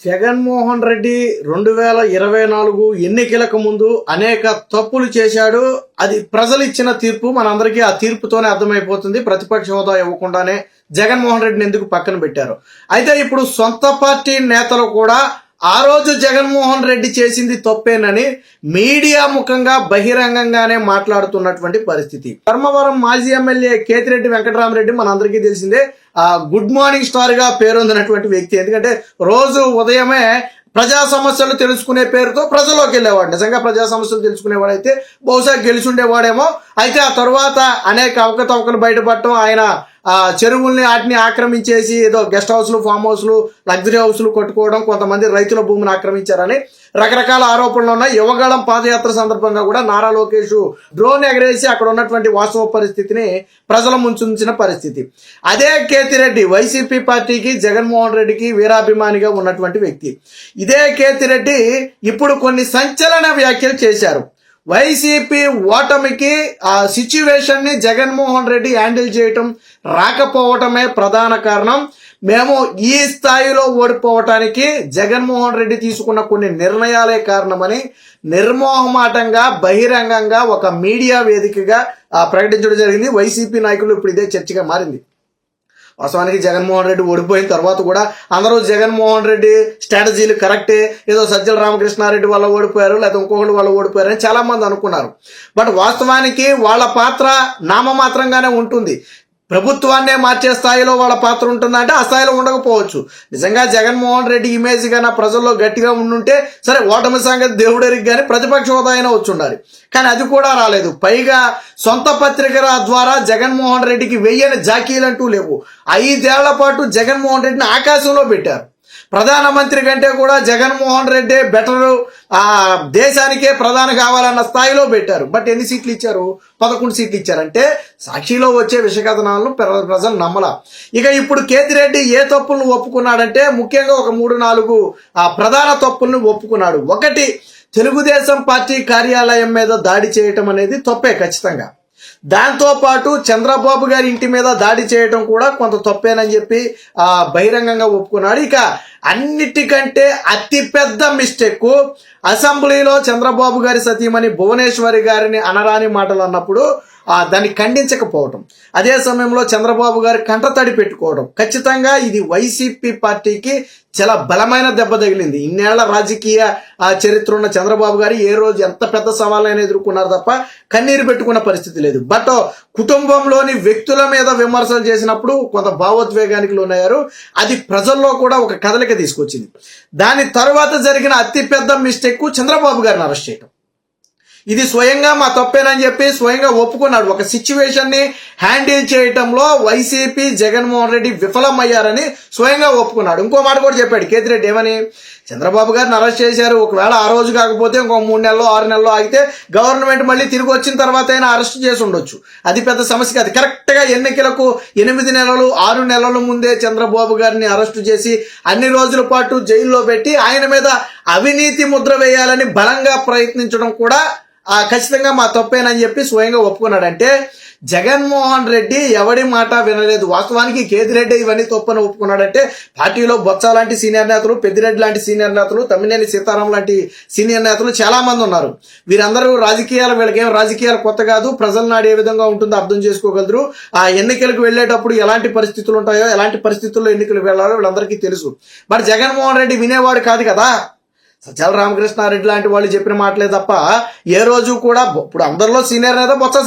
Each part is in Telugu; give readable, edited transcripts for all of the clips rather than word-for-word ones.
జగన్మోహన్ రెడ్డి 2024 ఎన్నికలకు ముందు అనేక తప్పులు చేశాడు. అది ప్రజలు ఇచ్చిన తీర్పు. మనందరికీ ఆ తీర్పుతోనే అర్థమైపోతుంది ప్రతిపక్ష హోదా ఇవ్వకుండానే జగన్మోహన్ రెడ్డిని ఎందుకు పక్కన పెట్టారు. అయితే ఇప్పుడు సొంత పార్టీ నేతలు కూడా ఆ రోజు జగన్మోహన్ రెడ్డి చేసింది తప్పేనని మీడియా ముఖంగా బహిరంగంగానే మాట్లాడుతున్నటువంటి పరిస్థితి. ధర్మవరం మాజీ ఎమ్మెల్యే కేతిరెడ్డి వెంకటరామరెడ్డి మనందరికీ తెలిసిందే, గుడ్ మార్నింగ్ స్టార్ గా పేరొందినటువంటి వ్యక్తి. ఎందుకంటే రోజు ఉదయమే ప్రజా సమస్యలు తెలుసుకునే పేరుతో ప్రజల్లోకి వెళ్ళేవాడు. నిజంగా ప్రజా సమస్యలు తెలుసుకునేవాడైతే బహుశా గెలిచుండేవాడేమో. అయితే ఆ తర్వాత అనేక అవకతవకలు బయటపడటం, ఆయన చెరువుల్ని వాటిని ఆక్రమించేసి ఏదో గెస్ట్ హౌస్లు, ఫామ్ హౌస్లు, లగ్జరీ హౌస్లు కట్టుకోవడం, కొంతమంది రైతుల భూమిని ఆక్రమించారని రకరకాల ఆరోపణలు ఉన్నాయి. యువగళం పాదయాత్ర సందర్భంగా కూడా నారా లోకేష్ డ్రోన్ ఎగరేసి అక్కడ ఉన్నటువంటి వాస్తవ పరిస్థితిని ప్రజల ముంచుంచిన పరిస్థితి. అదే కేతిరెడ్డి వైసీపీ పార్టీకి జగన్మోహన్ రెడ్డికి వీరాభిమానిగా ఉన్నటువంటి వ్యక్తి. ఇదే కేతిరెడ్డి ఇప్పుడు కొన్ని సంచలన వ్యాఖ్యలు చేశారు. వైసీపీ ఓటమికి ఆ సిచ్యువేషన్ ని జగన్మోహన్ రెడ్డి హ్యాండిల్ చేయటం రాకపోవటమే ప్రధాన కారణం. మేము ఈ స్థాయిలో ఓడిపోవటానికి జగన్మోహన్ రెడ్డి తీసుకున్న కొన్ని నిర్ణయాలే కారణమని నిర్మోహమాటంగా బహిరంగంగా ఒక మీడియా వేదికగా ప్రకటించడం జరిగింది. వైసీపీ నాయకులు ఇప్పుడు ఇదే చర్చగా మారింది. వాస్తవానికి జగన్మోహన్ రెడ్డి ఓడిపోయిన తర్వాత కూడా అందరూ జగన్మోహన్ రెడ్డి స్ట్రాటజీలు కరెక్టే, ఏదో సజ్జల రామకృష్ణారెడ్డి వల్ల ఓడిపోయారు లేదా ఇంకొకటి వల్ల ఓడిపోయారు అని చాలా మంది అనుకున్నారు. బట్ వాస్తవానికి వాళ్ళ పాత్ర నామమాత్రంగానే ఉంటుంది. ప్రభుత్వాన్నే మార్చే స్థాయిలో వాళ్ళ పాత్ర ఉంటుందంటే ఆ స్థాయిలో ఉండకపోవచ్చు. నిజంగా జగన్మోహన్ రెడ్డి ఇమేజ్ గానా ప్రజల్లో గట్టిగా ఉండుంటే సరే, ఓటమి సంగతి దేవుడెరికి కానీ ప్రతిపక్ష హోదా అయినా వచ్చి ఉండాలి. కానీ అది కూడా రాలేదు. పైగా సొంత పత్రికల ద్వారా జగన్మోహన్ రెడ్డికి వెయ్యని జాకీలంటూ లేవు. 5 ఏళ్ల పాటు జగన్మోహన్ రెడ్డిని ఆకాశంలో పెట్టారు. ప్రధానమంత్రి కంటే కూడా జగన్మోహన్ రెడ్డి బెటరు, దేశానికే ప్రధాని కావాలన్న స్థాయిలో పెట్టారు. బట్ ఎన్ని సీట్లు ఇచ్చారు? 11 సీట్లు ఇచ్చారంటే సాక్షిలో వచ్చే విషకథనాలను ప్రజలు నమ్మలా. ఇక ఇప్పుడు కేతిరెడ్డి ఏ తప్పులను ఒప్పుకున్నాడంటే ముఖ్యంగా ఒక 3-4 ప్రధాన తప్పులను ఒప్పుకున్నాడు. ఒకటి, తెలుగుదేశం పార్టీ కార్యాలయం మీద దాడి చేయటం అనేది తప్పే ఖచ్చితంగా. దాంతోపాటు చంద్రబాబు గారి ఇంటి మీద దాడి చేయడం కూడా కొంత తప్పేనని చెప్పి బహిరంగంగా ఒప్పుకున్నాడు. ఇక అన్నిటికంటే అతిపెద్ద మిస్టేక్, అసెంబ్లీలో చంద్రబాబు గారి సతీమణి భువనేశ్వరి గారిని అనరాని మాటలు అన్నప్పుడు దాన్ని ఖండించకపోవడం, అదే సమయంలో చంద్రబాబు గారి కంటతడి పెట్టుకోవడం, ఖచ్చితంగా ఇది వైసీపీ పార్టీకి చాలా బలమైన దెబ్బ తగిలింది. ఇన్నేళ్ల రాజకీయ చరిత్ర ఉన్న చంద్రబాబు గారు ఏ రోజు ఎంత పెద్ద సవాళ్ళైనా ఎదుర్కొన్నారు తప్ప కన్నీరు పెట్టుకున్న పరిస్థితి లేదు. బట్ కుటుంబంలోని వ్యక్తుల మీద విమర్శలు చేసినప్పుడు కొంత భావోద్వేగానికి లోనయ్యారు. అది ప్రజల్లో కూడా ఒక కదలిక తీసుకొచ్చింది. దాని తర్వాత జరిగిన అతిపెద్ద మిస్టేక్ చంద్రబాబు గారిని అరెస్ట్ చేయడం. ఇది స్వయంగా మా తప్పేనని చెప్పి స్వయంగా ఒప్పుకున్నాడు. ఒక సిచ్యువేషన్ ని హ్యాండిల్ చేయటంలో వైసీపీ జగన్మోహన్ రెడ్డి విఫలమయ్యారని స్వయంగా ఒప్పుకున్నాడు. ఇంకో మాట కూడా చెప్పాడు కేతిరెడ్డి. ఏమని? చంద్రబాబు గారిని అరెస్ట్ చేశారు, ఒకవేళ ఆ రోజు కాకపోతే ఇంకో 3 నెలలో 6 నెలలో ఆగితే గవర్నమెంట్ మళ్ళీ తిరిగి వచ్చిన తర్వాత అయినా అరెస్ట్ చేసి ఉండొచ్చు, అది పెద్ద సమస్య కాదు. కరెక్ట్ గా ఎన్నికలకు 8 నెలలు 6 నెలల ముందే చంద్రబాబు గారిని అరెస్టు చేసి అన్ని రోజుల పాటు జైల్లో పెట్టి ఆయన మీద అవినీతి ముద్ర వేయాలని బలంగా ప్రయత్నించడం కూడా ఖచ్చితంగా మా తప్పేనని చెప్పి స్వయంగా ఒప్పుకున్నాడంటే జగన్మోహన్ రెడ్డి ఎవడి మాట వినలేదు. వాస్తవానికి కేతిరెడ్డి ఇవన్నీ తప్పని ఒప్పుకున్నాడంటే పార్టీలో బొత్స లాంటి సీనియర్ నేతలు, పెద్దిరెడ్డి లాంటి సీనియర్ నేతలు, తమ్మినేని సీతారాం లాంటి సీనియర్ నేతలు చాలా మంది ఉన్నారు. వీరందరూ వీళ్ళకేం రాజకీయాలు కొత్త కాదు. ప్రజల నాడు ఏ విధంగా ఉంటుందో అర్థం చేసుకోగలరు. ఆ ఎన్నికలకు వెళ్ళేటప్పుడు ఎలాంటి పరిస్థితులు ఉంటాయో, ఎలాంటి పరిస్థితుల్లో ఎన్నికలు వెళ్ళాలో వీళ్ళందరికీ తెలుసు. మరి జగన్మోహన్ రెడ్డి వినేవాడు కాదు కదా. సజ్జల రామకృష్ణారెడ్డి లాంటి వాళ్ళు చెప్పిన మాటలే తప్ప ఏ రోజు కూడా, ఇప్పుడు అందరిలో సీనియర్ నేత బొత్స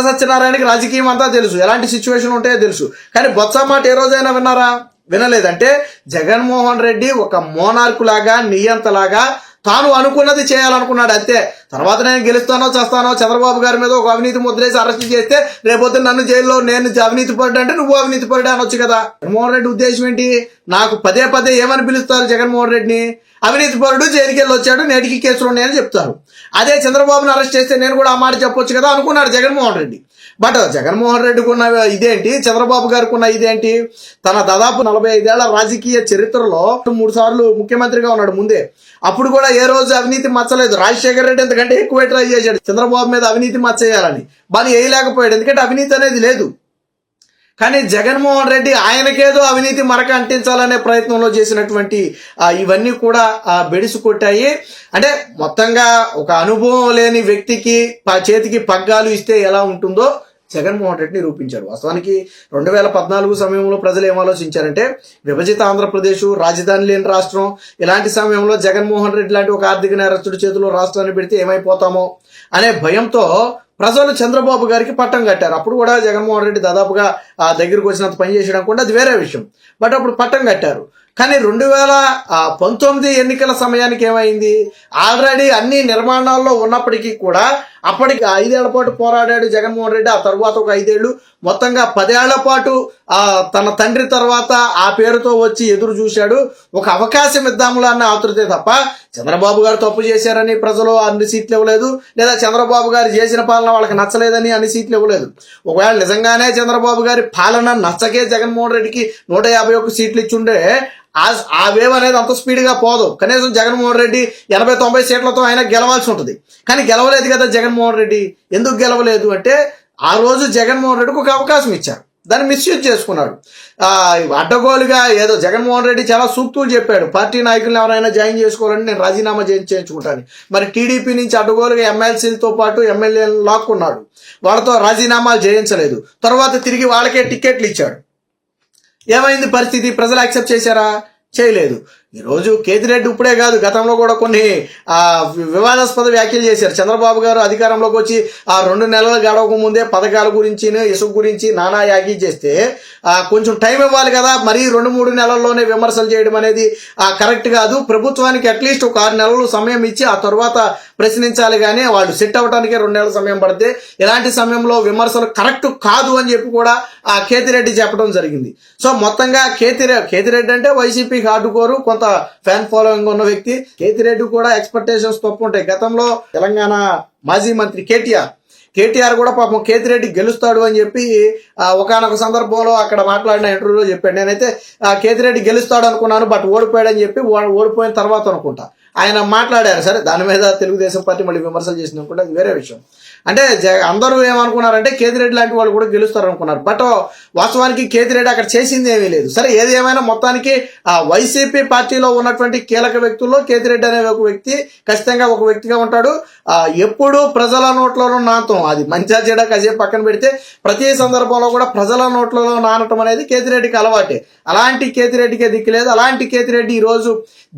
సత్యనారాయణకి రాజకీయం అంతా తెలుసు, ఎలాంటి సిచ్యువేషన్ ఉంటాయో తెలుసు. కానీ బొత్స మాట ఏ రోజైనా విన్నారా? వినలేదంటే జగన్మోహన్ రెడ్డి ఒక మోనార్కు లాగా, నియంతలాగా తాను అనుకున్నది చేయాలనుకున్నాడు అంతే. తర్వాత నేను గెలుస్తానో చేస్తానో, చంద్రబాబు గారి మీద ఒక అవినీతి ముద్రేసి అరెస్ట్ చేస్తే రేపొద్దు నన్ను జైల్లో నేను అవినీతి పరుడు అంటే నువ్వు అవినీతి పరుడు అనొచ్చు కదా. జగన్మోహన్ రెడ్డి ఉద్దేశం ఏంటి? నాకు పదే ఏమని పిలుస్తారు జగన్మోహన్ రెడ్డిని? అవినీతి పరుడు, జైలుకి వెళ్ళి వచ్చాడు, నేటికి కేసులు ఉన్నాయని చెప్తారు. అదే చంద్రబాబుని అరెస్ట్ చేస్తే నేను కూడా ఆ మాట చెప్పొచ్చు కదా అనుకున్నాడు జగన్మోహన్ రెడ్డి. బట్ జగన్మోహన్ రెడ్డికి ఉన్న ఇదేంటి, చంద్రబాబు గారికి ఉన్న ఇదేంటి? తన దాదాపు 45 ఏళ్ల రాజకీయ చరిత్రలో 3 సార్లు ముఖ్యమంత్రిగా ఉన్నాడు ముందే. అప్పుడు కూడా ఏ రోజు అవినీతి మచ్చలేదు. రాజశేఖర రెడ్డి ఎంతకంటే ఎక్కువ ట్రై చేశాడు చంద్రబాబు మీద అవినీతి మచ్చేయాలని, బాగా వేయలేకపోయాడు. ఎందుకంటే అవినీతి అనేది లేదు. కానీ జగన్మోహన్ రెడ్డి ఆయనకేదో అవినీతి మరక అంటించాలనే ప్రయత్నంలో చేసినటువంటి ఇవన్నీ కూడా బెడిసి కొట్టాయి. అంటే మొత్తంగా ఒక అనుభవం లేని వ్యక్తికి చేతికి పగ్గాలు ఇస్తే ఎలా ఉంటుందో జగన్మోహన్ రెడ్డి నిరూపించారు. వాస్తవానికి 2014 సమయంలో ప్రజలు ఏం ఆలోచించారంటే, విభజిత ఆంధ్రప్రదేశ్, రాజధాని లేని రాష్ట్రం, ఇలాంటి సమయంలో జగన్మోహన్ రెడ్డి లాంటి ఒక ఆర్థిక నేరస్తుడి చేతిలో రాష్ట్రాన్ని పెడితే ఏమైపోతామో అనే భయంతో ప్రజలు చంద్రబాబు గారికి పట్టం కట్టారు. అప్పుడు కూడా జగన్మోహన్ రెడ్డి దాదాపుగా దగ్గరకు వచ్చినంత పని చేసడం కూడా అది వేరే విషయం. బట్ అప్పుడు పట్టం కట్టారు. కానీ 2019 ఎన్నికల సమయానికి ఏమైంది, ఆల్రెడీ అన్ని నిర్మాణాల్లో ఉన్నప్పటికీ కూడా అప్పటికి 5 ఏళ్ల పాటు పోరాడాడు జగన్మోహన్ రెడ్డి. ఆ తర్వాత ఒక 5 ఏళ్ళు, మొత్తంగా 10 ఏళ్ల పాటు తన తండ్రి తర్వాత ఆ పేరుతో వచ్చి ఎదురు చూశాడు. ఒక అవకాశం ఇద్దాములా అన్న ఆతృతే తప్ప చంద్రబాబు గారు తప్పు చేశారని ప్రజలు అన్ని సీట్లు ఇవ్వలేదు, లేదా చంద్రబాబు గారు చేసిన పాలన వాళ్ళకి నచ్చలేదని అన్ని సీట్లు ఇవ్వలేదు. ఒకవేళ నిజంగానే చంద్రబాబు గారి పాలన నచ్చకే జగన్మోహన్ రెడ్డికి 151 సీట్లు ఇచ్చుండే ఆ వేవ్ అనేది అంత స్పీడ్గా పోదు. కనీసం జగన్మోహన్ రెడ్డి 80-90 సీట్లతో ఆయన గెలవాల్సి ఉంటుంది. కానీ గెలవలేదు కదా జగన్మోహన్ రెడ్డి. ఎందుకు గెలవలేదు అంటే, ఆ రోజు జగన్మోహన్ రెడ్డికి ఒక అవకాశం ఇచ్చారు, దాన్ని మిస్యూజ్ చేసుకున్నాడు. అడ్డగోలుగా ఏదో జగన్మోహన్ రెడ్డి చాలా సూక్తులు చెప్పాడు, పార్టీ నాయకులను ఎవరైనా జాయిన్ చేసుకోవాలని నేను రాజీనామా చేయించుకుంటాను. మరి టీడీపీ నుంచి అడ్డగోలుగా ఎమ్మెల్సీలతో పాటు ఎమ్మెల్యేలను లాక్కున్నాడు, వాళ్ళతో రాజీనామాలు చేయించలేదు. తర్వాత తిరిగి వాళ్ళకే టికెట్లు ఇచ్చాడు. ఏమైంది పరిస్థితి? ప్రజలు యాక్సెప్ట్ చేశారా? చేయలేదు. ఈరోజు కేతిరెడ్డి ఇప్పుడే కాదు, గతంలో కూడా కొన్ని వివాదాస్పద వ్యాఖ్యలు చేశారు. చంద్రబాబు గారు అధికారంలోకి వచ్చి 2 నెలలు గడవక ముందే పథకాల గురించి, ఇసుక గురించి నానా యాగి చేస్తే కొంచెం టైం ఇవ్వాలి కదా. మరీ 2-3 నెలల్లోనే విమర్శలు చేయడం అనేది కరెక్ట్ కాదు. ప్రభుత్వానికి అట్లీస్ట్ ఒక 6 నెలలు సమయం ఇచ్చి ఆ తర్వాత ప్రశ్నించాలి. కానీ వాళ్ళు సెట్ అవ్వడానికే 2 నెలల సమయం పడితే ఇలాంటి సమయంలో విమర్శలు కరెక్ట్ కాదు అని చెప్పి కూడా కేతిరెడ్డి చెప్పడం జరిగింది. సో మొత్తంగా కేతిరెడ్డి అంటే వైసీపీకి హార్డుకోరు, కొంత ఫ్యాన్ ఫాలోయింగ్ ఉన్న వ్యక్తి. కేతిరెడ్డి కూడా ఎక్స్పెక్టేషన్స్ తప్పు ఉంటాయి. గతంలో తెలంగాణ మాజీ మంత్రి కేటీఆర్ కూడా పాపం కేతిరెడ్డి గెలుస్తాడు అని చెప్పి ఒకానొక సందర్భంలో అక్కడ మాట్లాడిన ఇంటర్వ్యూలో చెప్పాడు. నేనైతే కేతిరెడ్డి గెలుస్తాడు అనుకున్నాను, బట్ ఓడిపోయాడని చెప్పి ఓడిపోయిన తర్వాత అనుకుంటా ఆయన మాట్లాడారు. సరే, దాని మీద తెలుగుదేశం పార్టీ మళ్ళీ విమర్శలు చేసింది అనుకుంటే అది వేరే విషయం. అంటే అందరూ ఏమనుకున్నారంటే కేతిరెడ్డి లాంటి వాళ్ళు కూడా గెలుస్తారు అనుకున్నారు. బట్ వాస్తవానికి కేతిరెడ్డి అక్కడ చేసింది ఏమీ లేదు. సరే, ఏది ఏమైనా మొత్తానికి వైసీపీ పార్టీలో ఉన్నటువంటి కీలక వ్యక్తుల్లో కేతిరెడ్డి అనే ఒక వ్యక్తి ఖచ్చితంగా ఒక వ్యక్తిగా ఉంటాడు. ఎప్పుడూ ప్రజల నోట్లలో నానటం, అది మంచిగా చెడ కాసేపు పక్కన పెడితే ప్రతి సందర్భంలో కూడా ప్రజల నోట్లలో నానటం అనేది కేతిరెడ్డికి అలవాటే. అలాంటి కేతిరెడ్డికే దిక్కు లేదు. అలాంటి కేతిరెడ్డి ఈరోజు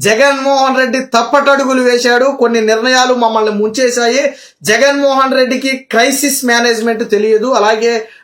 జగన్మోహన్ రెడ్డి తప్పటడుగులు వేశాడు. కొన్ని నిర్ణయాలు మమ్మల్ని ముంచేశాయి. జగన్మోహన్ రెడ్డికి క్రైసిస్ మేనేజ్మెంట్ తెలియదు, అలాగే